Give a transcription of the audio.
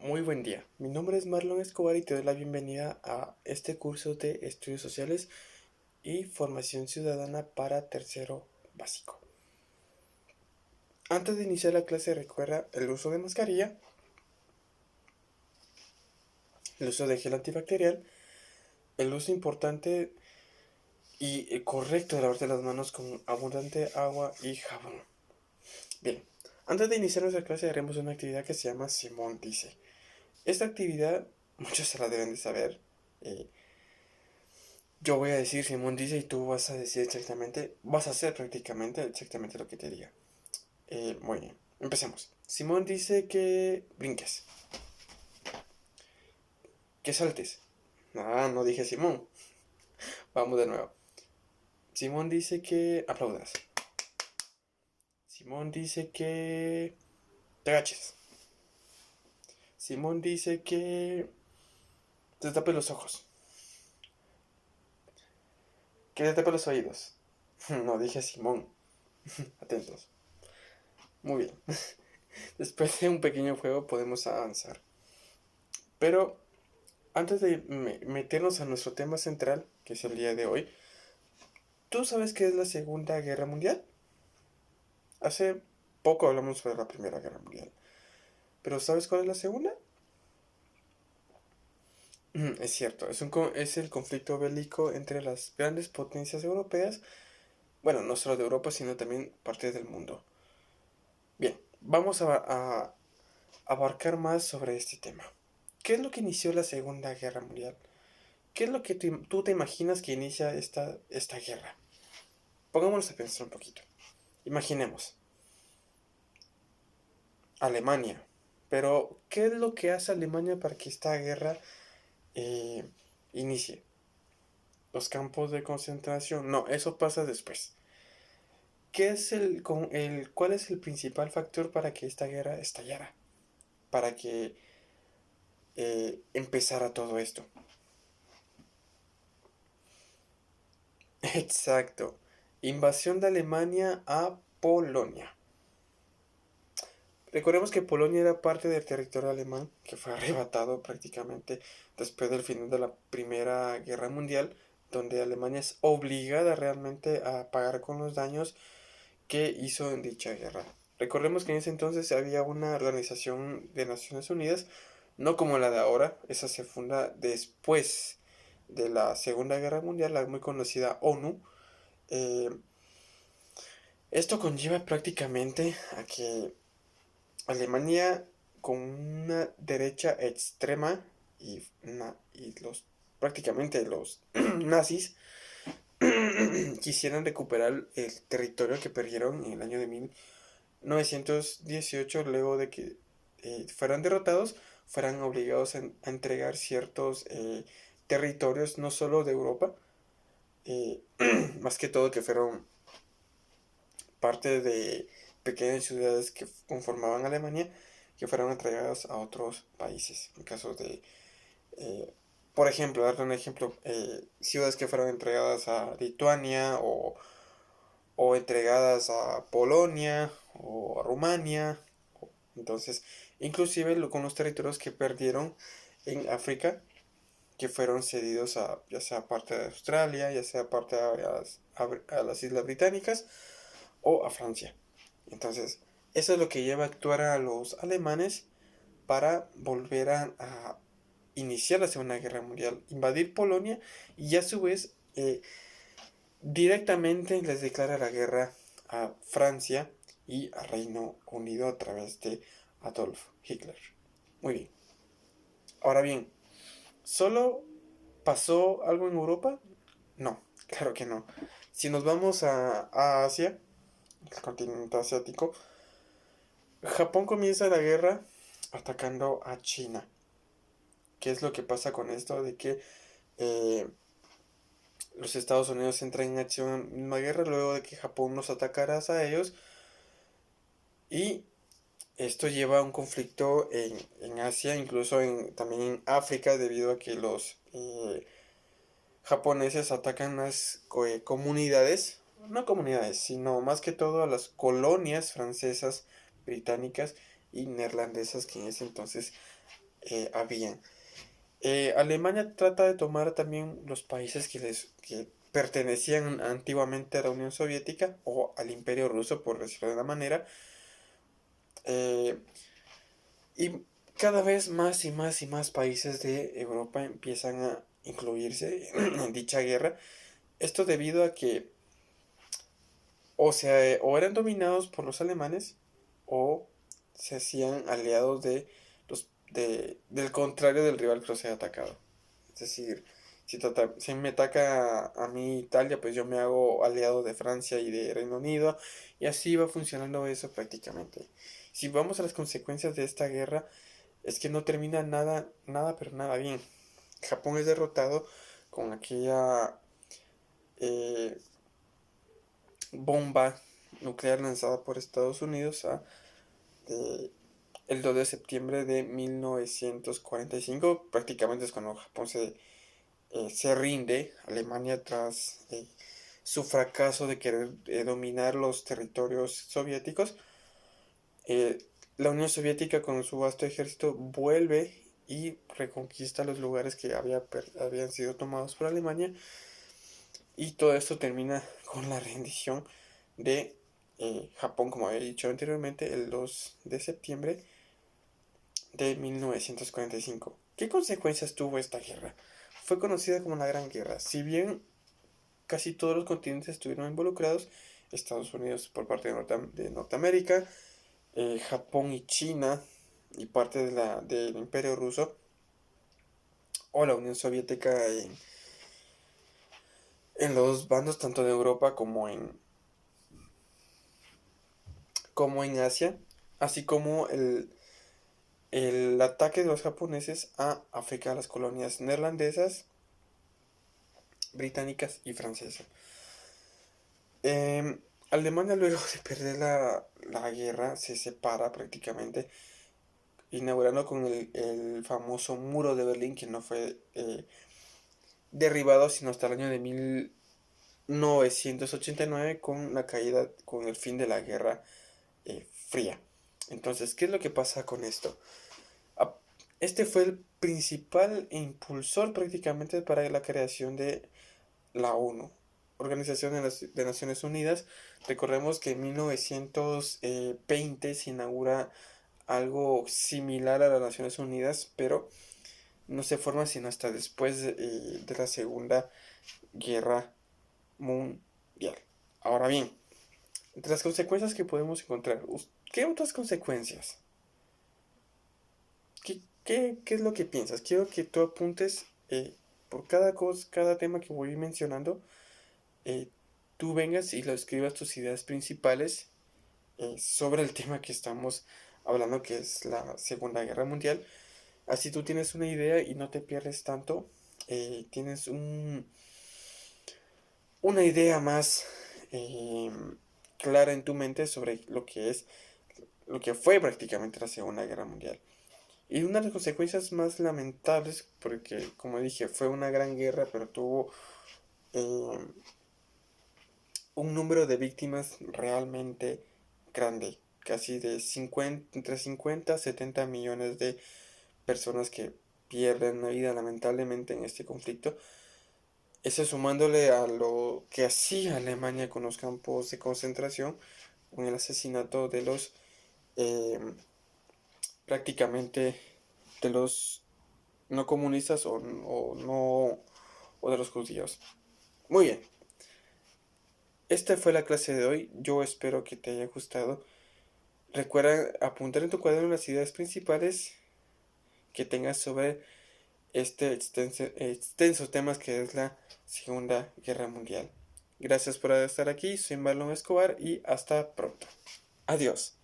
Muy buen día, mi nombre es Marlon Escobar y te doy la bienvenida a este curso de Estudios Sociales y Formación Ciudadana para tercero básico. Antes de iniciar la clase recuerda el uso de mascarilla, el uso de gel antibacterial, el uso importante y correcto de lavarte las manos con abundante agua y jabón. Bien, antes de iniciar nuestra clase haremos una actividad que se llama Simón dice. Esta actividad muchos se la deben de saber. Yo voy a decir Simón dice y tú vas a decir exactamente, vas a hacer prácticamente exactamente lo que te diga. Muy bien, empecemos. Simón dice que brinques, que saltes. Ah, no dije Simón. Vamos de nuevo. Simón dice que aplaudas. Simón dice que te agaches. Simón dice que te tapes los ojos. Que te tapes los oídos. No dije Simón. Atentos. Muy bien. Después de un pequeño juego podemos avanzar. Pero antes de meternos a nuestro tema central, que es el día de hoy, ¿tú sabes qué es la Segunda Guerra Mundial? Hace poco hablamos sobre la Primera Guerra Mundial, pero ¿sabes cuál es la segunda? Es cierto, es el conflicto bélico entre las grandes potencias europeas, bueno, no solo de Europa, sino también parte del mundo. Bien, vamos a abarcar más sobre este tema. ¿Qué es lo que inició la Segunda Guerra Mundial? ¿Qué es lo que tú te imaginas que inicia esta guerra? Pongámonos a pensar un poquito. Imaginemos, Alemania. Pero, ¿qué es lo que hace Alemania para que esta guerra eh, inicie? Los campos de concentración. No, eso pasa después. ¿Cuál es el principal factor para que esta guerra estallara? Para que empezara todo esto. Exacto. Invasión de Alemania a Polonia. Recordemos que Polonia era parte del territorio alemán que fue arrebatado prácticamente después del final de la Primera Guerra Mundial, donde Alemania es obligada realmente a pagar con los daños que hizo en dicha guerra. Recordemos que en ese entonces había una organización de Naciones Unidas, no como la de ahora, esa se funda después de la Segunda Guerra Mundial, la muy conocida ONU. Eh, Esto conlleva prácticamente a que Alemania con una derecha extrema y prácticamente los nazis quisieran recuperar el territorio que perdieron en el año de 1918 luego de que fueran derrotados, fueran obligados a entregar ciertos territorios no solo de Europa, eh, más que todo que fueron parte de pequeñas ciudades que conformaban Alemania, que fueron entregadas a otros países. En caso de, eh, por ejemplo, darte un ejemplo, ciudades que fueron entregadas a Lituania o entregadas a Polonia o a Rumania. Entonces, inclusive con los territorios que perdieron en África, que fueron cedidos a ya sea parte de Australia, ya sea parte a las Islas Británicas o a Francia. Entonces, eso es lo que lleva a actuar a los alemanes para volver a iniciar la Segunda Guerra Mundial, invadir Polonia y a su vez directamente les declara la guerra a Francia y a Reino Unido a través de Adolf Hitler. Muy bien. Ahora bien, ¿solo pasó algo en Europa? No, claro que no. Si nos vamos a Asia, el continente asiático, Japón comienza la guerra atacando a China. ¿Qué es lo que pasa con esto? De que eh, los Estados Unidos entran en acción en una guerra luego de que Japón nos atacara a ellos. Y esto lleva a un conflicto en Asia, incluso también en África, debido a que los japoneses atacan las comunidades, no comunidades, sino más que todo a las colonias francesas, británicas y neerlandesas que en ese entonces habían. Alemania trata de tomar también los países que pertenecían antiguamente a la Unión Soviética o al Imperio Ruso, por decirlo de una manera, eh, y cada vez más y más y más países de Europa empiezan a incluirse en dicha guerra. Esto debido a que o eran dominados por los alemanes o se hacían aliados del contrario del rival que los haya atacado. Es decir, si me ataca a mí Italia, pues yo me hago aliado de Francia y de Reino Unido, y así va funcionando eso prácticamente. Si vamos a las consecuencias de esta guerra, es que no termina nada, nada, pero nada bien. Japón es derrotado con aquella eh, bomba nuclear lanzada por Estados Unidos eh, el 2 de septiembre de 1945. Prácticamente es cuando Japón se rinde. Alemania, tras su fracaso de querer dominar los territorios soviéticos, eh, la Unión Soviética con su vasto ejército vuelve y reconquista los lugares que habían sido tomados por Alemania, y todo esto termina con la rendición de Japón, como había dicho anteriormente, el 2 de septiembre de 1945. ¿Qué consecuencias tuvo esta guerra? Fue conocida como la Gran Guerra. Si bien casi todos los continentes estuvieron involucrados, Estados Unidos por parte de Norteamérica, Japón y China y parte del Imperio Ruso, o la Unión Soviética en los bandos tanto de Europa como en Asia, así como el ataque de los japoneses a África, a las colonias neerlandesas, británicas y francesas. Alemania, luego de perder la guerra, se separa prácticamente, inaugurando con el famoso muro de Berlín, que no fue derribado sino hasta el año de 1989, con la caída, con el fin de la Guerra Fría. Entonces, ¿qué es lo que pasa con esto? Este fue el principal impulsor prácticamente para la creación de la ONU, Organización de Naciones Unidas. Recordemos que en 1920 se inaugura algo similar a las Naciones Unidas, pero no se forma sino hasta después de la Segunda Guerra Mundial. Ahora bien, entre las consecuencias que podemos encontrar, ¿qué otras consecuencias? ¿Qué es lo que piensas? Quiero que tú apuntes por cada cosa, cada tema que voy mencionando, eh, tú vengas y lo escribas tus ideas principales sobre el tema que estamos hablando, que es la Segunda Guerra Mundial. Así tú tienes una idea y no te pierdes tanto. Tienes una idea más eh, clara en tu mente sobre lo que fue prácticamente la Segunda Guerra Mundial. Y una de las consecuencias más lamentables, porque como dije, fue una gran guerra, pero tuvo eh, un número de víctimas realmente grande, casi entre 50 a 70 millones de personas que pierden la vida lamentablemente en este conflicto. Eso sumándole a lo que hacía Alemania con los campos de concentración, con el asesinato de los prácticamente de los no comunistas o no o de los judíos. Muy bien, esta fue la clase de hoy. Yo espero que te haya gustado. Recuerda apuntar en tu cuaderno las ideas principales que tengas sobre este extenso tema que es la Segunda Guerra Mundial. Gracias por estar aquí. Soy Marlon Escobar y hasta pronto. Adiós.